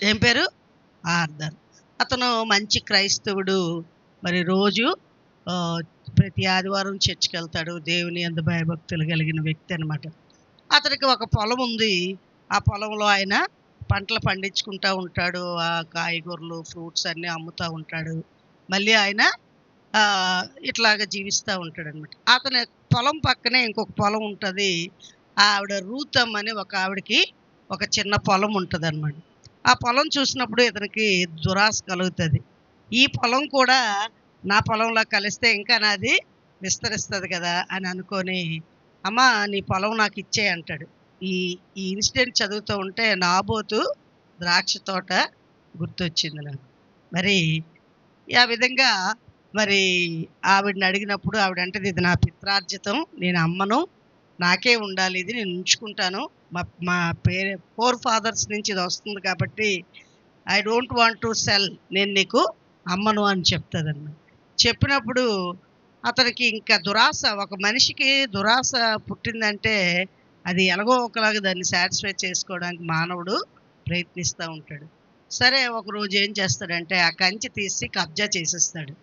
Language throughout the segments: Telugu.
ఏం పేరు? ఆర్థర్. అతను మంచి క్రైస్తవుడు. మరి రోజు ప్రతి ఆదివారం చర్చికి వెళ్తాడు. దేవుని యందు భయభక్తులు కలిగిన వ్యక్తి అనమాట. అతనికి ఒక పొలం ఉంది. ఆ పొలంలో ఆయన పంటలు పండించుకుంటూ ఉంటాడు. ఆ కాయగూరలు, ఫ్రూట్స్ అన్నీ అమ్ముతూ ఉంటాడు. మళ్ళీ ఆయన ఇట్లాగ జీవిస్తూ ఉంటాడు అనమాట. అతని పొలం పక్కనే ఇంకొక పొలం ఉంటుంది. ఆవిడ రూతమ్ అని ఒక ఆవిడకి ఒక చిన్న పొలం ఉంటుంది అనమాట. ఆ పొలం చూసినప్పుడు ఇతనికి దురాశ కలుగుతుంది. ఈ పొలం కూడా నా పొలంలో కలిస్తే ఇంకా నాది విస్తరిస్తుంది కదా అని అనుకొని, అమ్మా నీ పొలం నాకు ఇచ్చే అంటాడు. ఈ ఈ ఇన్సిడెంట్ చదువుతూ ఉంటే నాబోతు ద్రాక్ష తోట గుర్తొచ్చింది నాకు. మరి ఆ విధంగా మరి ఆవిడని అడిగినప్పుడు ఆవిడంటది, ఇది నా పిత్రార్జితం, నేను అమ్మను, నాకే ఉండాలి, ఇది నేను ఉంచుకుంటాను, మా ఫోర్ ఫాదర్స్ నుంచి ఇది వస్తుంది కాబట్టి I don't want to cell, నేను నీకు అమ్మను అని చెప్తుంది అన్నమాట. చెప్పినప్పుడు అతనికి ఇంకా దురాశ, ఒక మనిషికి దురాశ పుట్టిందంటే అది ఎలాగో ఒకలాగా దాన్ని సాటిస్ఫై చేసుకోవడానికి మానవుడు ప్రయత్నిస్తూ ఉంటాడు. సరే ఒకరోజు ఏం చేస్తాడంటే ఆ కంచె తీసి కబ్జా చేసేస్తాడు.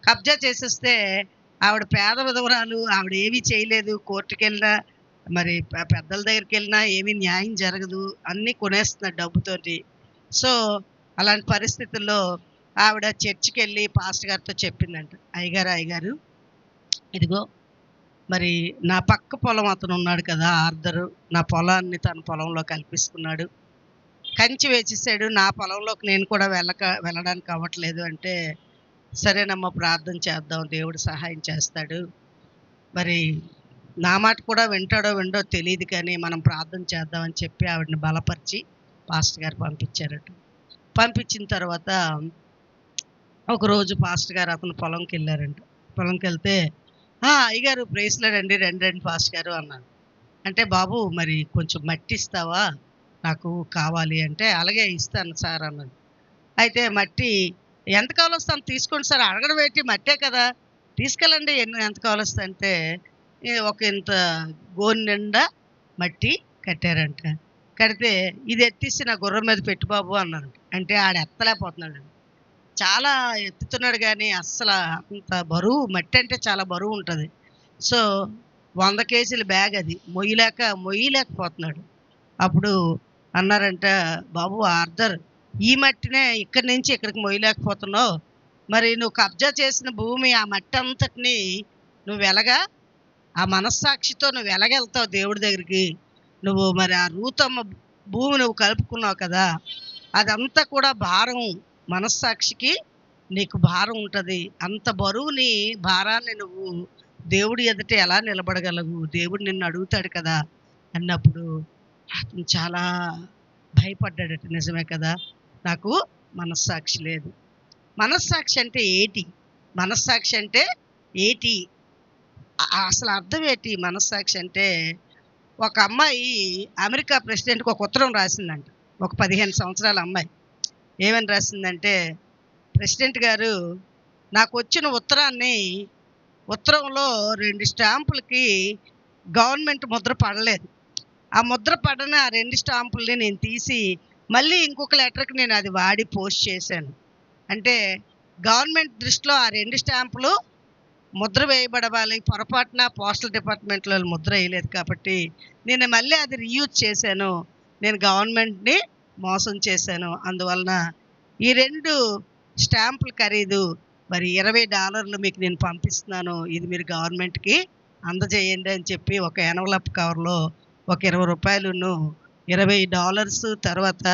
కబ్జా చేసేస్తే ఆవిడ పేద విధవరాలు, ఆవిడ ఏమీ చేయలేదు. కోర్టుకి వెళ్ళినా మరి పెద్దల దగ్గరికి వెళ్ళినా ఏమీ న్యాయం జరగదు, అన్నీ కొనేస్తున్నాడు డబ్బుతోటి. సో అలాంటి పరిస్థితుల్లో ఆవిడ చర్చికి వెళ్ళి పాస్టర్ గారితో చెప్పిందంట, అయ్యగారు ఇదిగో మరి నా పక్క పొలం అతను ఉన్నాడు కదా ఆర్థరు, నా పొలాన్ని తన పొలంలో కల్పిస్తున్నాడు, కంచి వేసేసాడు, నా పొలంలోకి నేను కూడా వెళ్ళడానికి అవ్వట్లేదు అంటే, సరేనమ్మా ప్రార్థన చేద్దాం, దేవుడు సహాయం చేస్తాడు, మరి నా మాట కూడా వింటాడో విండో తెలియదు కానీ మనం ప్రార్థన చేద్దామని చెప్పి ఆవిడని బలపరిచి పాస్టర్ గారు పంపించారట. పంపించిన తర్వాత ఒకరోజు పాస్టర్ గారు అతను పొలంకి వెళ్ళారంట. పొలంకి వెళ్తే అయ్యగారు ప్రేస్లేడండి, రండి పాస్టర్ గారు అన్నాను. అంటే బాబు మరి కొంచెం మట్టి ఇస్తావా, నాకు కావాలి అంటే, అలాగే ఇస్తాను సార్ అన్నది. అయితే మట్టి ఎంత కావాలొస్తాను తీసుకోండి సార్, అడగడం ఏంటి, మట్టే కదా తీసుకెళ్ళండి, ఎంత కావాలొస్తా అంటే ఒక ఇంత గోని నిండా మట్టి కట్టారంట. కడితే ఇది ఎత్తిసి నా గుర్రం మీద పెట్టు బాబు అన్నారంట. అంటే ఆడ ఎత్తలేకపోతున్నాడు, చాలా ఎత్తుతున్నాడు కానీ అస్సలు అంత బరువు, మట్టి అంటే చాలా బరువు ఉంటుంది. సో 100 కేజీల బ్యాగ్ అది మొయ్యలేకపోతున్నాడు. అప్పుడు అన్నారంట, బాబు ఆర్థర్, ఈ మట్టినే ఇక్కడి నుంచి ఇక్కడికి మొయ్యలేకపోతున్నావు, మరి నువ్వు కబ్జా చేసిన భూమి ఆ మట్టి అంతటిని నువ్వు ఆ మనస్సాక్షితో నువ్వు ఎలాగెళ్తావు దేవుడి దగ్గరికి, నువ్వు మరి ఆ రూతమ్మ భూమి నువ్వు కలుపుకున్నావు కదా, అదంతా కూడా భారం, మనస్సాక్షికి నీకు భారం ఉంటుంది, అంత బరువుని భారాన్ని నువ్వు దేవుడి ఎదుట ఎలా నిలబడగలవు, దేవుడు నిన్ను అడుగుతాడు కదా అన్నప్పుడు అతను చాలా భయపడ్డాడట. నిజమే కదా, నాకు మనస్సాక్షి లేదు. మనస్సాక్షి అంటే ఏంటి? మనస్సాక్షి అంటే ఏంటి అసలు అర్థం ఏంటి? మనస్సాక్షి అంటే ఒక అమ్మాయి అమెరికా ప్రెసిడెంట్కి ఒక ఉత్తరం రాసిందంట. ఒక 15 సంవత్సరాల అమ్మాయి ఏమని రాసిందంటే, ప్రెసిడెంట్ గారు నాకు వచ్చిన ఉత్తరంలో 2 స్టాంపులకి గవర్నమెంట్ ముద్ర పడలేదు, ఆ ముద్ర పడని ఆ 2 స్టాంపుల్ని నేను తీసి మళ్ళీ ఇంకొక లెటర్కి నేను అది వాడి పోస్ట్ చేశాను. అంటే గవర్నమెంట్ దృష్టిలో ఆ 2 స్టాంపులు ముద్ర వేయబడవాలి, పొరపాటున పోస్టల్ డిపార్ట్మెంట్లో ముద్ర వేయలేదు కాబట్టి నేను మళ్ళీ అది రీయూజ్ చేశాను, నేను గవర్నమెంట్ని మోసం చేశాను, అందువలన ఈ 2 స్టాంపుల ఖరీదు మరి $20 మీకు నేను పంపిస్తున్నాను, ఇది మీరు గవర్నమెంట్కి అందజేయండి అని చెప్పి ఒక ఎన్వలప్ కవర్లో ఒక $20, $20 తర్వాత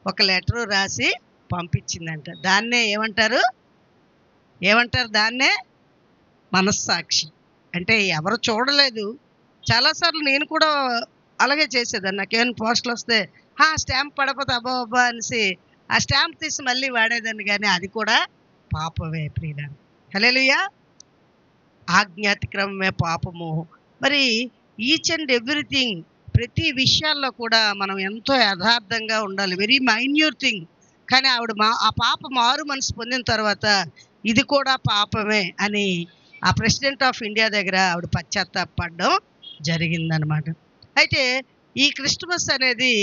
ఒక లెటరు రాసి పంపించిందంట. దాన్నే ఏమంటారు దాన్నే మనస్సాక్షి. అంటే ఎవరు చూడలేదు. చాలాసార్లు నేను కూడా అలాగే చేసేదాన్ని. నాకేమైనా పోస్టులు వస్తే స్టాంప్ పడకపోతే అబ్బా అనేసి ఆ స్టాంప్ తీసి మళ్ళీ వాడేదాన్ని, కానీ అది కూడా పాపమే ప్రియుల. హల్లెలూయా. ఆజ్ఞాతిక్రమమే పాపము. మరి ఈచ్ అండ్ ఎవ్రీథింగ్, ప్రతి విషయాల్లో కూడా మనం ఎంతో యథార్థంగా ఉండాలి, వెరీ మైన్యూట్ థింగ్. కానీ ఆ పాప మారు మనసు పొందిన తర్వాత ఇది కూడా పాపమే అని ఆ ప్రెసిడెంట్ ఆఫ్ ఇండియా దగ్గర ఆవిడ పశ్చాత్తాపడడం జరిగిందనమాట. అయితే ఈ క్రిస్మస్ అనేది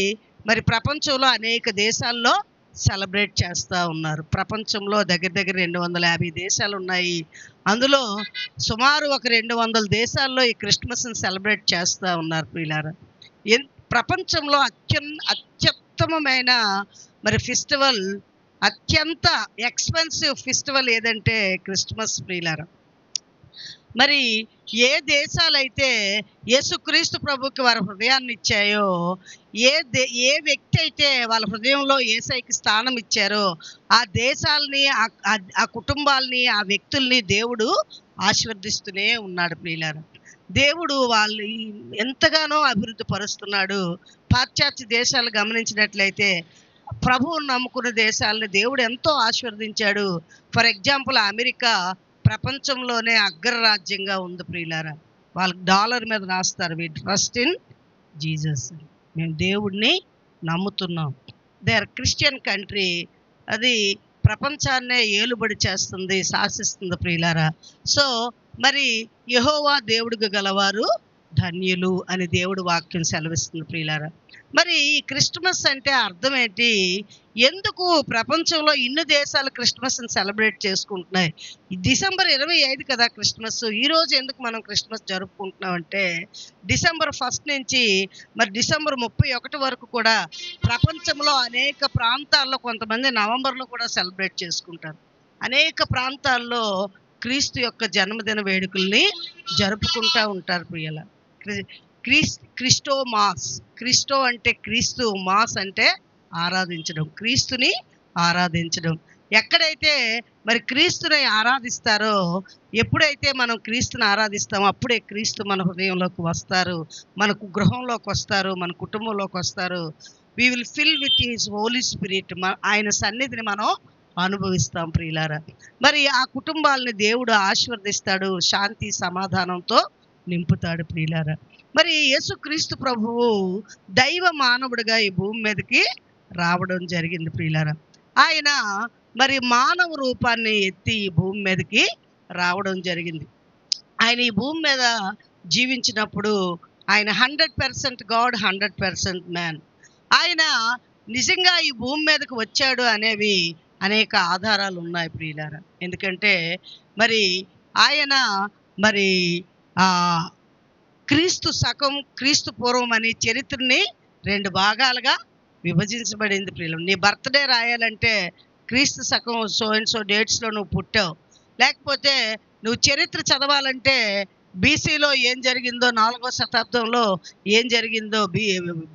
మరి ప్రపంచంలో అనేక దేశాల్లో సెలబ్రేట్ చేస్తూ ఉన్నారు. ప్రపంచంలో దగ్గర దగ్గర 250 దేశాలు ఉన్నాయి. అందులో సుమారు ఒక 200 దేశాల్లో ఈ క్రిస్మస్ని సెలబ్రేట్ చేస్తూ ఉన్నారు ప్రియులారా. ప్రపంచంలో అత్యుత్తమమైన మరి ఫెస్టివల్, అత్యంత ఎక్స్పెన్సివ్ ఫెస్టివల్ ఏదంటే క్రిస్మస్ ప్రియులారా. మరి ఏ దేశాలైతే యేసుక్రీస్తు ప్రభుకి వారి హృదయాన్ని ఇచ్చాయో, ఏ వ్యక్తి అయితే వాళ్ళ హృదయంలో యేసయ్యకి స్థానం ఇచ్చారో ఆ దేశాలని, ఆ కుటుంబాలని, ఆ వ్యక్తుల్ని దేవుడు ఆశీర్వదిస్తూనే ఉన్నాడు ప్రియులారా. దేవుడు వాళ్ళు ఎంతగానో అభివృద్ధి పరుస్తున్నాడు. పాశ్చాత్య దేశాలు గమనించినట్లయితే ప్రభువును నమ్ముకున్న దేశాలను దేవుడు ఎంతో ఆశీర్వదించాడు. ఫర్ ఎగ్జాంపుల్ అమెరికా ప్రపంచంలోనే అగ్రరాజ్యంగా ఉంది ప్రియులారా. వాళ్ళకి డాలర్ మీద రాస్తారు, వి ట్రస్ట్ ఇన్ జీసస్, మేము దేవుడిని నమ్ముతున్నాం. They are Christian country. అది ప్రపంచాన్నే ఏలుబడి చేస్తుంది, శాసిస్తుంది ప్రియులారా. సో మరి యెహోవా దేవుడికి గలవారు ధన్యులు అని దేవుడు వాక్యం సెలవిస్తుంది ప్రియులారా. మరి ఈ క్రిస్మస్ అంటే అర్థం ఏంటి? ఎందుకు ప్రపంచంలో ఇన్ని దేశాలు క్రిస్మస్ని సెలబ్రేట్ చేసుకుంటున్నాయి? డిసెంబర్ 25 కదా క్రిస్మస్. ఈరోజు ఎందుకు మనం క్రిస్మస్ జరుపుకుంటున్నాం అంటే, డిసెంబర్ 1 నుంచి మరి డిసెంబర్ 31 వరకు కూడా ప్రపంచంలో అనేక ప్రాంతాల్లో, కొంతమంది నవంబర్లో కూడా సెలబ్రేట్ చేసుకుంటారు. అనేక ప్రాంతాల్లో క్రీస్తు యొక్క జన్మదిన వేడుకల్ని జరుపుకుంటూ ఉంటారు ప్రియుల. Cristo mass. క్రిస్టో అంటే క్రీస్తు, మాస్ అంటే ఆరాధించడం, క్రీస్తుని ఆరాధించడం. ఎక్కడైతే మరి క్రీస్తుని ఆరాధిస్తారో, ఎప్పుడైతే మనం క్రీస్తుని ఆరాధిస్తామో అప్పుడే క్రీస్తు మన హృదయంలోకి వస్తారు, మనకు గృహంలోకి వస్తారు, మన కుటుంబంలోకి వస్తారు. We will fill with his Holy Spirit. ఆయన సన్నిధిని మనం అనుభవిస్తాం ప్రియులారా. మరి ఆ కుటుంబాలని దేవుడు ఆశీర్వదిస్తాడు, శాంతి సమాధానంతో నింపుతాడు ప్రియులారా. మరి యేసుక్రీస్తు ప్రభువు దైవ మానవుడిగా ఈ భూమి మీదకి రావడం జరిగింది ప్రియులారా. ఆయన మరి మానవ రూపాన్ని ఎత్తి ఈ భూమి మీదకి రావడం జరిగింది. ఆయన ఈ భూమి మీద జీవించినప్పుడు ఆయన 100% గాడ్, 100% మ్యాన్. ఆయన నిజంగా ఈ భూమి మీదకి వచ్చాడు అనేవి అనేక ఆధారాలు ఉన్నాయి ప్రియులారా. ఎందుకంటే మరి ఆయన మరి క్రీస్తు శకం, క్రీస్తు పూర్వం అని చరిత్రని 2 భాగాలుగా విభజించబడింది ప్రియులు. నీ బర్త్డే రాయాలంటే క్రీస్తు శకం సో అండ్ సో డేట్స్లో నువ్వు పుట్టావు. లేకపోతే నువ్వు చరిత్ర చదవాలంటే బీసీలో ఏం జరిగిందో, 4వ శతాబ్దంలో ఏం జరిగిందో,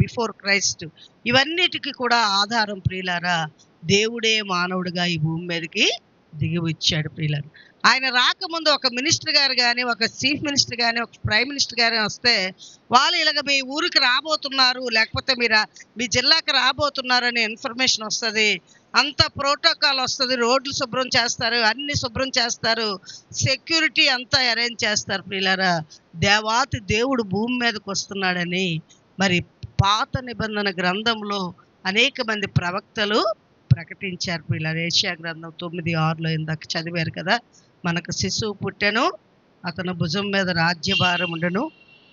బిఫోర్ క్రైస్ట్, ఇవన్నిటికీ కూడా ఆధారం ప్రియులారా దేవుడే మానవుడిగా ఈ భూమి మీదకి దిగి వచ్చాడు ప్రియులారా. ఆయన రాకముందు ఒక మినిస్టర్ గారు కానీ, ఒక చీఫ్ మినిస్టర్ కానీ, ఒక ప్రైమ్ మినిస్టర్ గానీ వస్తే వాళ్ళు ఇలాగ మీ ఊరికి రాబోతున్నారు, లేకపోతే మీ జిల్లాకి రాబోతున్నారు అనే ఇన్ఫర్మేషన్ వస్తుంది. అంత ప్రోటోకాల్ వస్తుంది, రోడ్లు శుభ్రం చేస్తారు, అన్ని శుభ్రం చేస్తారు, సెక్యూరిటీ అంతా అరేంజ్ చేస్తారు ప్రియులారా. దేవాతి దేవుడు భూమి మీదకి వస్తున్నాడని మరి పాత నిబంధన గ్రంథంలో అనేక మంది ప్రవక్తలు ప్రకటించారు ప్రియులారా. ఏషియా గ్రంథం 9:6 ఇందాక చదివారు కదా, మనకు శిశువు పుట్టెను, అతను భుజం మీద రాజ్యభారం ఉండను,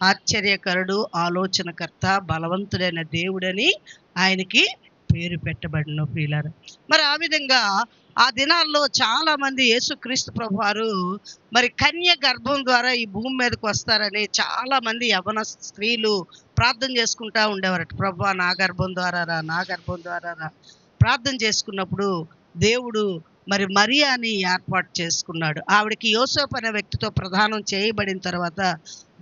ఆశ్చర్యకరుడు, ఆలోచనకర్త, బలవంతుడైన దేవుడని ఆయనకి పేరు పెట్టబడిన ప్రియులారా. మరి ఆ విధంగా ఆ దినాల్లో చాలా మంది యేసుక్రీస్తు ప్రభువారు మరి కన్య గర్భం ద్వారా ఈ భూమి మీదకి వస్తారని చాలా మంది యవ్వన స్త్రీలు ప్రార్థన చేసుకుంటా ఉండేవారట. ప్రభువా నా గర్భం ద్వారా రా, నా గర్భం ద్వారా రా ప్రార్థన చేసుకున్నప్పుడు దేవుడు మరి మరియాని ఏర్పాటు చేసుకున్నాడు. ఆవిడకి యోసేపు అనే వ్యక్తితో ప్రదానం చేయబడిన తర్వాత,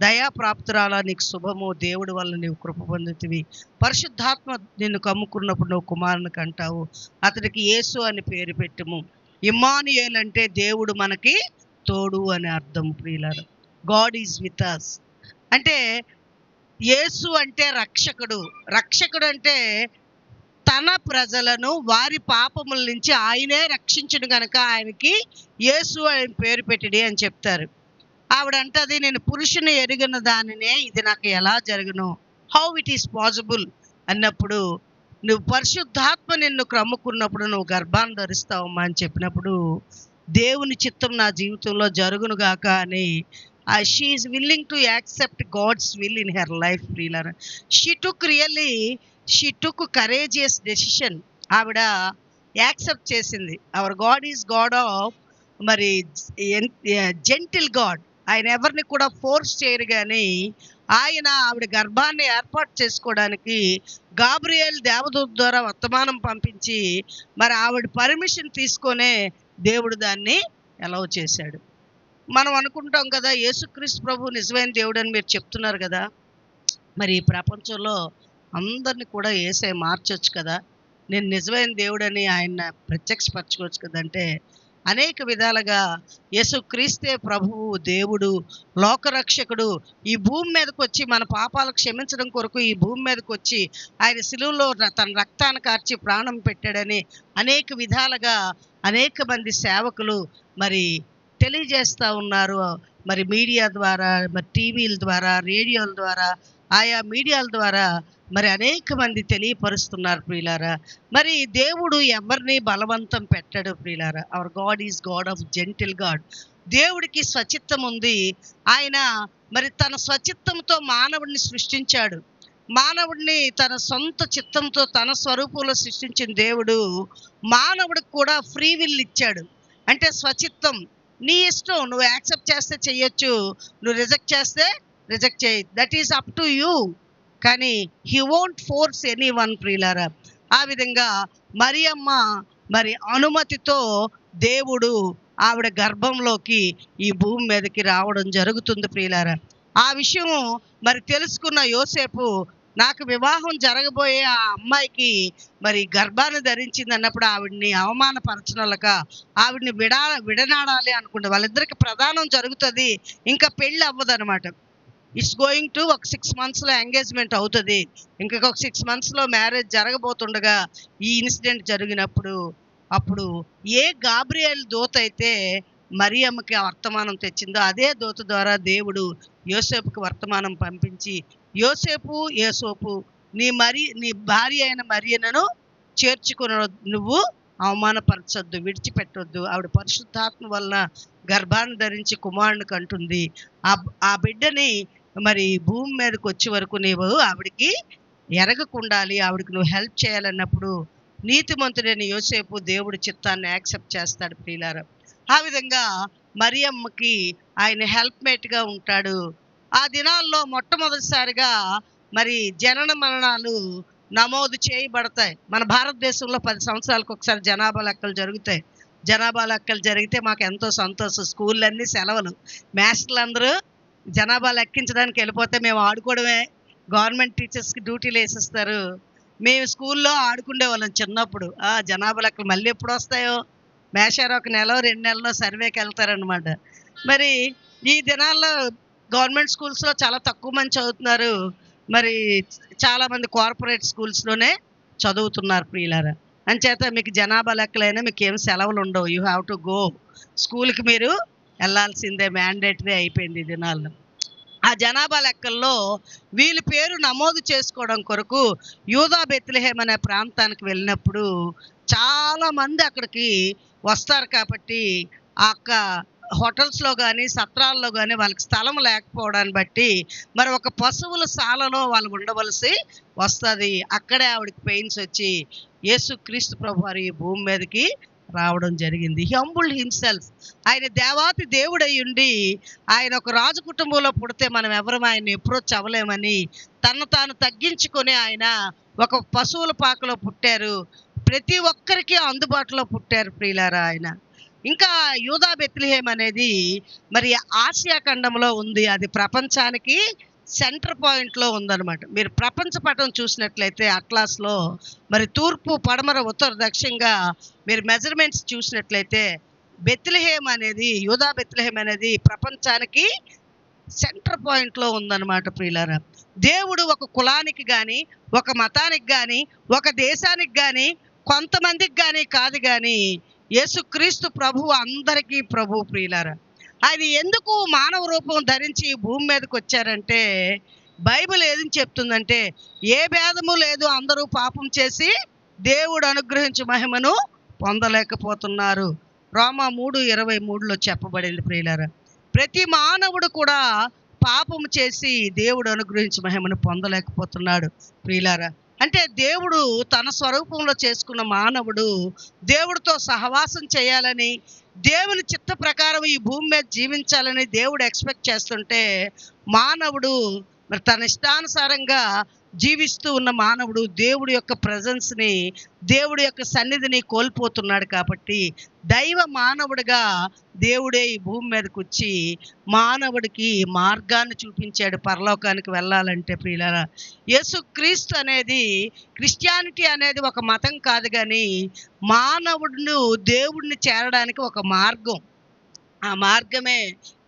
దయాప్రాప్తురాల నీకు శుభము, దేవుడి వల్ల నీవు కృప పొందుతివి, పరిశుద్ధాత్మ నిన్ను కమ్ముకున్నప్పుడు నువ్వు కుమారుని కంటావు, అతడికి యేసు అని పేరు పెట్టుము. ఇమ్మానుయేల్ అంటే దేవుడు మనకి తోడు అని అర్థం ప్రియులారా. గాడ్ ఈజ్ విత్ అస్ అంటే, యేసు అంటే రక్షకుడు. రక్షకుడు అంటే తన ప్రజలను వారి పాపముల నుంచి ఆయనే రక్షించును గనక ఆయనకి యేసు అని పేరు పెట్టిడి అని చెప్తారు. ఆవిడంటది, నేను పురుషుని ఎరిగిన దానినే ఇది నాకు ఎలా జరుగును, హౌ ఇట్ ఈస్ పాసిబుల్ అన్నప్పుడు, నువ్వు పరిశుద్ధాత్మ నిన్ను క్రమ్ముకున్నప్పుడు నువ్వు గర్భాన్ని ధరిస్తావమ్మా అని చెప్పినప్పుడు, దేవుని చిత్తం నా జీవితంలో జరుగును గాక అని she is willing to accept God's will in her life ప్రియులారా. She took courageous decision. ఆవిడ యాక్సెప్ట్ చేసింది. Our God is God of మరి జెంటిల్ గాడ్. ఆయన ఎవరిని కూడా ఫోర్స్ చేయరు, కానీ ఆయన ఆవిడ గర్భాన్ని ఏర్పాటు చేసుకోవడానికి గాబ్రియేల్ దేవదూత ద్వారా వర్తమానం పంపించి మరి ఆవిడ పర్మిషన్ తీసుకొనే దేవుడు దాన్ని అలౌ చేశాడు. మనం అనుకుంటాం కదా, యేసుక్రీస్తు ప్రభు నిజమైన దేవుడు అని మీరు చెప్తున్నారు కదా, మరి ఈ ప్రపంచంలో అందరిని కూడా యేసే మార్చొచ్చు కదా, నేను నిజమైన దేవుడని ఆయన ప్రత్యక్షపరచుకోవచ్చు కదంటే, అనేక విధాలుగా యేసుక్రీస్తే ప్రభువు, దేవుడు, లోకరక్షకుడు ఈ భూమి మీదకి వచ్చి మన పాపాలు క్షమించడం కొరకు ఈ భూమి మీదకి వచ్చి ఆయన శిలువలో తన రక్తాన్ని కార్చి ప్రాణం పెట్టాడని అనేక విధాలుగా అనేక మంది సేవకులు మరి తెలియజేస్తూ ఉన్నారు. మరి మీడియా ద్వారా, మరి టీవీల ద్వారా, రేడియోల ద్వారా, ఆయా మీడియాల ద్వారా మరి అనేక మంది తెలియపరుస్తున్నారు ప్రియులారా. మరి దేవుడు ఎవరిని బలవంతం పెట్టాడు ప్రియులారా. Hour God is God of gentle God. దేవుడికి స్వచిత్తం ఉంది. ఆయన మరి తన స్వచిత్తంతో మానవుడిని సృష్టించాడు. మానవుడిని తన సొంత చిత్తంతో తన స్వరూపంలో సృష్టించిన దేవుడు మానవుడికి కూడా ఫ్రీ విల్ ఇచ్చాడు. అంటే స్వచిత్తం, నీ ఇష్టం, నువ్వు యాక్సెప్ట్ చేస్తే చెయ్యొచ్చు, నువ్వు రిజెక్ట్ చేస్తే రిజెక్ట్ చేయి, that is up to you. కానీ he won't force anyone ప్రియులారా. ఆ విధంగా మరియమ్మ మరి అనుమతితో దేవుడు ఆవిడ గర్భంలోకి ఈ భూమి మీదకి రావడం జరుగుతుంది ప్రియులారా. ఆ విషయం మరి తెలుసుకున్న యోసేపు, నాకు వివాహం జరగబోయే ఆ అమ్మాయికి మరి గర్భాన్ని ధరించింది అన్నప్పుడు ఆవిడ్ని అవమానపరచనలక ఆవిడ్ని విడనాడాలి అనుకుంటే, వాళ్ళిద్దరికి ప్రదానం జరుగుతుంది, ఇంకా పెళ్ళి అవ్వదు అనమాట. ఇట్స్ గోయింగ్ టు ఒక 6 monthsలో ఎంగేజ్మెంట్ అవుతుంది, ఇంకొక 6 monthsలో మ్యారేజ్ జరగబోతుండగా ఈ ఇన్సిడెంట్ జరిగినప్పుడు అప్పుడు ఏ గాబ్రియేల్ దూత అయితే మరియమ్మకి వర్తమానం తెచ్చిందో అదే దూత ద్వారా దేవుడు యోసేపుకి వర్తమానం పంపించి, యోసేపు నీ భార్య అయిన మరియను చేర్చుకున్న నువ్వు అవమానపరచొద్దు, విడిచిపెట్టొద్దు, ఆవిడ పరిశుద్ధాత్మ వలన గర్భాన్ని ధరించి కుమారుని కంటుంది, ఆ బిడ్డని మరి భూమి మీదకి వచ్చే వరకు నీవు ఆవిడికి ఎరగకుండాలి, ఆవిడకి నువ్వు హెల్ప్ చేయాలన్నప్పుడు నీతిమంతుడైన యోసేపు దేవుడి చిత్తాన్ని యాక్సెప్ట్ చేస్తాడు ప్రియులారా. ఆ విధంగా మరియమ్మకి ఆయన హెల్ప్మేట్గా ఉంటాడు. ఆ దినాల్లో మొట్టమొదటిసారిగా మరి జనన మరణాలు నమోదు చేయబడతాయి. మన భారతదేశంలో 10 సంవత్సరాలకు ఒకసారి జనాభా లెక్కలు జరుగుతాయి. జనాభా లెక్కలు జరిగితే మాకు ఎంతో సంతోషం. స్కూళ్ళన్నీ సెలవులు, మాస్టర్లు అందరూ జనాభా లెక్కించడానికి వెళ్ళిపోతే మేము ఆడుకోవడమే. గవర్నమెంట్ టీచర్స్కి డ్యూటీలు వేసిస్తారు. మేము స్కూల్లో ఆడుకునే వాళ్ళం చిన్నప్పుడు. జనాభా లెక్కలు మళ్ళీ ఎప్పుడు వస్తాయో, మేషారు 1 నెల 2 నెలల్లో సర్వేకి వెళ్తారనమాట. మరి ఈ దినాల్లో గవర్నమెంట్ స్కూల్స్లో చాలా తక్కువ మంది చదువుతున్నారు. మరి చాలామంది కార్పొరేట్ స్కూల్స్లోనే చదువుతున్నారు ప్రియులారా. అంచేత మీకు జనాభా లెక్కలైనా మీకు ఏం సెలవులు ఉండవు. యూ హ్యావ్ టు గో, స్కూల్కి మీరు వెళ్ళాల్సిందే, మ్యాండేటరీ అయిపోయింది ఈ దినాల్లో. ఆ జనాభా లెక్కల్లో వీళ్ళ పేరు నమోదు చేసుకోవడం కొరకు యూదా బెత్లెహేమ్ అనే ప్రాంతానికి వెళ్ళినప్పుడు చాలామంది అక్కడికి వస్తారు. కాబట్టి ఆ హోటల్స్లో కానీ సత్రాల్లో కానీ వాళ్ళకి స్థలం లేకపోవడాన్ని బట్టి మరి ఒక పశువుల శాలలో వాళ్ళు ఉండవలసి వస్తుంది. అక్కడే ఆవిడకి పెయిన్స్ వచ్చి యేసుక్రీస్తు ప్రభు వారి ఈ భూమి మీదకి రావడం జరిగింది. హి హంబుల్డ్ హిమ్సెల్ఫ్. ఆయన దేవాతి దేవుడై ఉండి ఆయన ఒక రాజు కుటుంబంలో పుడితే మనం ఎవరు ఆయన అప్రోచ్ అవ్వలేమని తను తాను తగ్గించుకొని ఆయన ఒక పశువుల పాకలో పుట్టారు. ప్రతి ఒక్కరికి అందుబాటులో పుట్టారు ప్రియులారా ఆయన. ఇంకా యూదా బెత్లెహేమ్ అనేది మరి ఆసియా ఖండంలో ఉంది. అది ప్రపంచానికి సెంటర్ పాయింట్లో ఉందన్నమాట. మీరు ప్రపంచ పటం చూసినట్లయితే అట్లాస్లో మరి తూర్పు, పడమర, ఉత్తర, దక్షిణంగా మీరు మెజర్మెంట్స్ చూసినట్లయితే బెత్లెహేమ్ అనేది, యూదా బెత్లెహేమ్ అనేది ప్రపంచానికి సెంటర్ పాయింట్లో ఉందన్నమాట ప్రియులారా. దేవుడు ఒక కులానికి కానీ, ఒక మతానికి కానీ, ఒక దేశానికి కానీ, కొంతమందికి కానీ కాదు, కానీ యేసుక్రీస్తు ప్రభువు అందరికీ ప్రభు ప్రియులారా. ఆయన ఎందుకు మానవ రూపం ధరించి భూమి మీదకి వచ్చారంటే బైబిల్ ఏదని చెప్తుందంటే ఏ భేదము లేదు, అందరూ పాపం చేసి దేవుడు అనుగ్రహించు మహిమను పొందలేకపోతున్నారు. రోమా 3:23 చెప్పబడింది ప్రియులారా. ప్రతి మానవుడు కూడా పాపం చేసి దేవుడు అనుగ్రహించు మహిమను పొందలేకపోతున్నాడు ప్రియులారా. అంటే దేవుడు తన స్వరూపంలో చేసుకున్న మానవుడు దేవుడితో సహవాసం చేయాలని, దేవుని చిత్త ప్రకారం ఈ భూమి మీద జీవించాలని దేవుడు ఎక్స్పెక్ట్ చేస్తుంటే, మానవుడు మరి తన ఇష్టానుసారంగా జీవిస్తూ ఉన్న మానవుడు దేవుడి యొక్క ప్రజెన్స్ని, దేవుడి యొక్క సన్నిధిని కోల్పోతున్నాడు. కాబట్టి దైవ మానవుడిగా దేవుడే ఈ భూమి మీదకి వచ్చి మానవుడికి మార్గాన్ని చూపించాడు పరలోకానికి వెళ్ళాలంటే. ప్రియులారా, యేసుక్రీస్తు అనేది, క్రిస్టియానిటీ అనేది ఒక మతం కాదు, కానీ మానవుడిని దేవుడిని చేరడానికి ఒక మార్గం. ఆ మార్గమే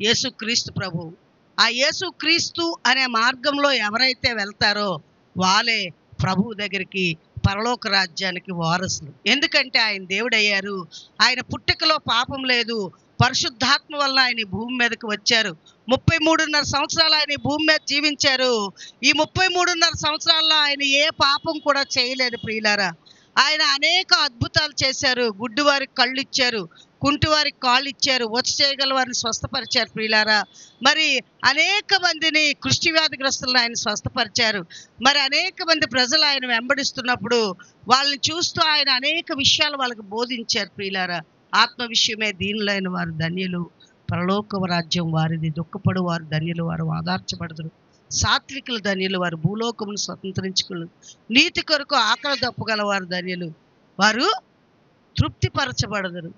యేసుక్రీస్తు ప్రభువు. ఆ యేసుక్రీస్తు అనే మార్గంలో ఎవరైతే వెళ్తారో వాళ్ళే ప్రభువు దగ్గరికి, పరలోక రాజ్యానికి వారసులు. ఎందుకంటే ఆయన దేవుడయ్యారు. ఆయన పుట్టుకలో పాపం లేదు. పరిశుద్ధాత్మ వల్ల ఆయన ఈ భూమి మీదకి వచ్చారు. 33.5 సంవత్సరాలు ఆయన ఈ భూమి మీద జీవించారు. ఈ 33.5 సంవత్సరాల్లో ఆయన ఏ పాపం కూడా చేయలేదు. ప్రియులారా, ఆయన అనేక అద్భుతాలు చేశారు. గుడ్డివారికి కళ్ళు ఇచ్చారు, కుంటివారికి కాళ్ళు ఇచ్చారు, వచ్చి చేయగల వారిని స్వస్థపరిచారు. ప్రియులారా, మరి అనేక మందిని కుష్టి వ్యాధిగ్రస్తులను ఆయన స్వస్థపరిచారు. మరి అనేక మంది ప్రజలు ఆయన వెంబడిస్తున్నప్పుడు వాళ్ళని చూస్తూ ఆయన అనేక విషయాలు వాళ్ళకి బోధించారు. ప్రియులారా, ఆత్మ విషయమే దీనులైన వారు ధన్యులు, పరలోక రాజ్యం వారిది. దుఃఖపడు వారు ధన్యులు, వారు ఆదార్చబడదురు. సాత్వికులు ధన్యులు, వారు భూలోకమును స్వతంత్రించుకులు. నీతి కొరకు ఆకలి దప్పగల వారు ధన్యులు, వారు తృప్తిపరచబడదురు.